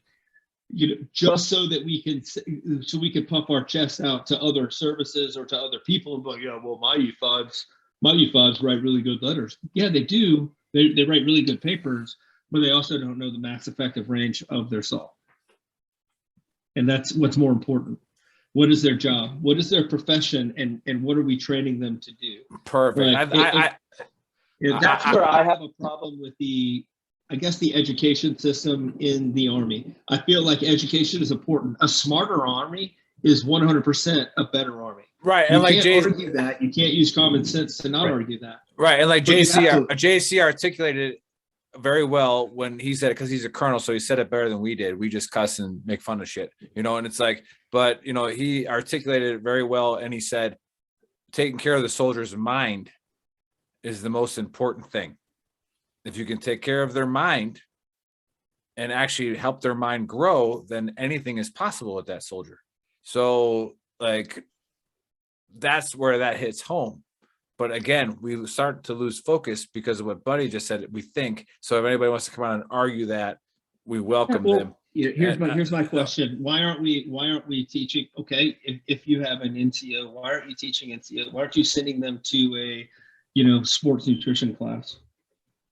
Speaker 2: just so that we can puff our chests out to other services or to other people and be like, yeah, well, my E5s write really good letters. Yeah, they do. They write really good papers, but they also don't know the max effective range of their saw. And that's what's more important. What is their job? What is their profession? And what are we training them to do?
Speaker 1: Perfect.
Speaker 2: That's where I have a problem with the education system in the Army. I feel like education is important. A smarter Army is 100% a better Army.
Speaker 1: Right.
Speaker 2: And
Speaker 1: like
Speaker 2: can't argue that. You can't use common sense to not argue that.
Speaker 1: Right. And like JC articulated it very well when he said it, because he's a colonel, so he said it better than we did. We just cuss and make fun of shit, and it's like, but he articulated it very well, and he said taking care of the soldier's mind is the most important thing. If you can take care of their mind and actually help their mind grow, then anything is possible with that soldier. So like that's where that hits home. But again, we start to lose focus because of what Buddy just said. We think so. If anybody wants to come on and argue that, we welcome them.
Speaker 2: Here's my question: Why aren't we teaching? Okay, if you have an NCO, why aren't you teaching NCO? Why aren't you sending them to a sports nutrition class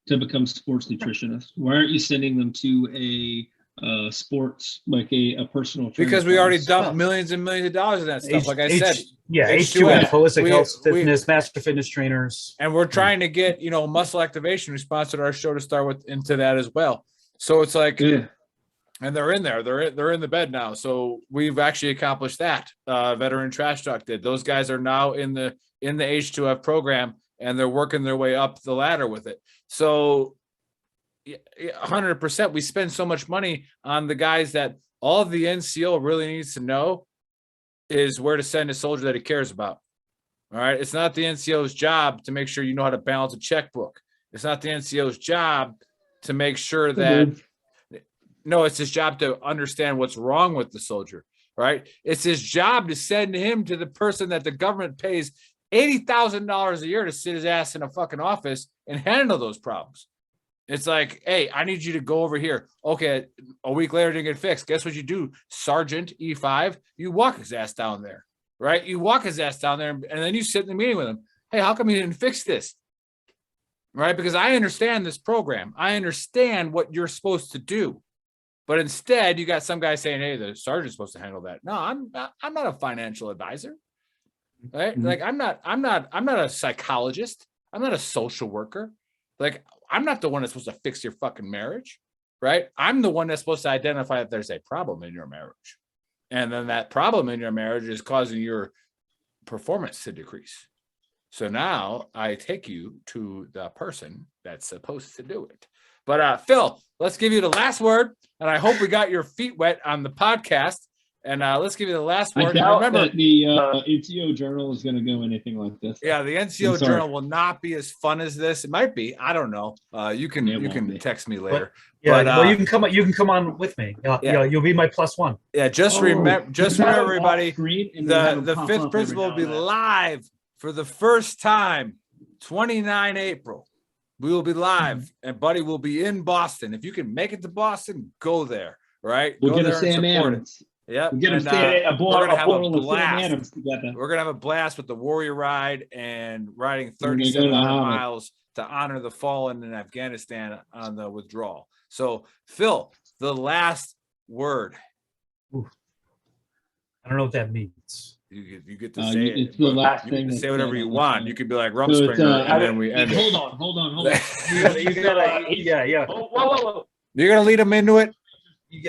Speaker 2: to become sports nutritionists? Why aren't you sending them to a sports, like a personal trainer?
Speaker 1: Because we already dumped millions and millions of dollars in that stuff. Like I said,
Speaker 3: H2F, holistic health, fitness, master fitness trainers,
Speaker 1: and we're trying to get muscle activation. We sponsored our show to start with into that as well. So it's like, and they're in there. They're in the bed now. So we've actually accomplished that. Veteran Trash Talk did. Those guys are now in the H2F program, and they're working their way up the ladder with it. So 100%, we spend so much money on the guys that all the NCO really needs to know is where to send a soldier that he cares about. All right. It's not the NCO's job to make sure you know how to balance a checkbook. It's not the NCO's job to make sure that, no, it's his job to understand what's wrong with the soldier. Right. It's his job to send him to the person that the government pays $80,000 a year to sit his ass in a fucking office and handle those problems. It's like, hey, I need you to go over here. Okay, a week later, it didn't get fixed. Guess what you do, Sergeant E5? You walk his ass down there, right? You walk his ass down there, and then you sit in the meeting with him. Hey, how come you didn't fix this? Right? Because I understand this program. I understand what you're supposed to do. But instead, you got some guy saying, hey, the sergeant's supposed to handle that. No, I'm not a financial advisor. Right? Mm-hmm. Like, I'm not a psychologist. I'm not a social worker. Like, I'm not the one that's supposed to fix your fucking marriage, right? I'm the one that's supposed to identify if there's a problem in your marriage. And then that problem in your marriage is causing your performance to decrease. So now I take you to the person that's supposed to do it. But Phil, let's give you the last word. And I hope we got your feet wet on the podcast. And let's give you the last word.
Speaker 2: I doubt that the NCO Journal is going to go anything like this.
Speaker 1: Yeah, the NCO Journal will not be as fun as this. It might be. I don't know. You can text me later.
Speaker 3: Well, you can come on with me. You'll be my +1.
Speaker 1: Yeah, just remember, everybody. The fifth principal will be live for the first time, 29 April. We will be live, and Buddy will be in Boston. If you can make it to Boston, go there. Right?
Speaker 2: We'll get a Sam Adams.
Speaker 1: Yeah,
Speaker 2: we're gonna have a blast.
Speaker 1: We're gonna have a blast with the Warrior Ride and riding 3,700 miles to honor the fallen in Afghanistan on the withdrawal. So, Phil, the last word.
Speaker 3: Ooh. I don't know what that means.
Speaker 1: You get to say it.
Speaker 2: It's the last thing.
Speaker 1: You can say whatever you want. You could be like Rumspringer, and then we end it.
Speaker 2: Hold on.
Speaker 3: you gotta, yeah.
Speaker 2: Whoa.
Speaker 1: You're gonna lead them into it.
Speaker 3: You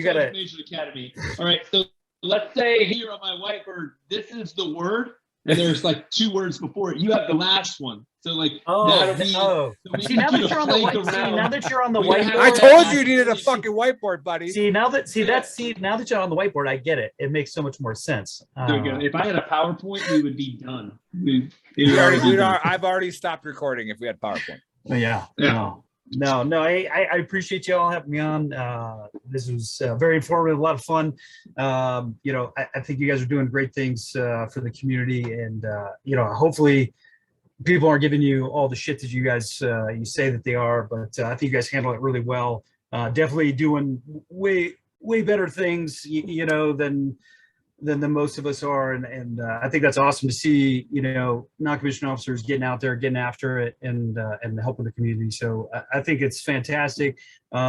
Speaker 3: gotta.
Speaker 2: Academy. All right, so let's say here on my whiteboard, this is the word.
Speaker 4: and there's like 2 words before it. You have the last one. So like that'll be
Speaker 3: oh.
Speaker 4: so we
Speaker 3: See,
Speaker 4: can
Speaker 3: now
Speaker 4: do
Speaker 3: that
Speaker 4: a
Speaker 3: you're on the
Speaker 4: plank
Speaker 3: white, see,
Speaker 4: around.
Speaker 3: now that you're on the
Speaker 4: We're gonna
Speaker 3: whiteboard,
Speaker 1: I
Speaker 4: have-
Speaker 1: told you you needed a fucking whiteboard, buddy.
Speaker 3: See, now that you're on the whiteboard, I get it. It makes so much more sense.
Speaker 4: There we go. If I had a PowerPoint, we would be done. It
Speaker 1: We
Speaker 4: would
Speaker 1: already,
Speaker 4: already be done.
Speaker 1: I've already stopped recording if we had PowerPoint.
Speaker 3: Yeah.
Speaker 4: Yeah.
Speaker 3: No. I appreciate you all having me on. This was very informative, a lot of fun. I think you guys are doing great things for the community, and hopefully people aren't giving you all the shit that you guys you say that they are, but I think you guys handle it really well. Definitely doing way better things, than most of us are, and I think that's awesome to see. Non-commissioned officers getting out there, getting after it, and helping the community. So I think it's fantastic. Like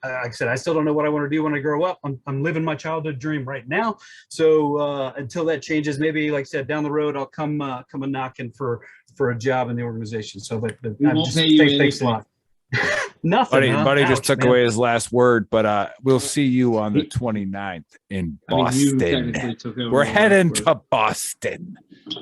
Speaker 3: I said, I still don't know what I want to do when I grow up. I'm living my childhood dream right now. So until that changes, maybe like I said, down the road, I'll come a knocking for a job in the organization. So, but
Speaker 4: We
Speaker 3: I'm
Speaker 4: won't
Speaker 3: just
Speaker 4: pay you
Speaker 3: thanks a lot. Nothing.
Speaker 1: Buddy
Speaker 3: huh?
Speaker 1: just
Speaker 3: Ouch,
Speaker 1: took
Speaker 3: man.
Speaker 1: away his last word, but we'll see you on the 29th in
Speaker 4: I mean, you
Speaker 1: Boston.
Speaker 4: technically took over
Speaker 1: We're
Speaker 4: the last
Speaker 1: heading
Speaker 4: word.
Speaker 1: to Boston.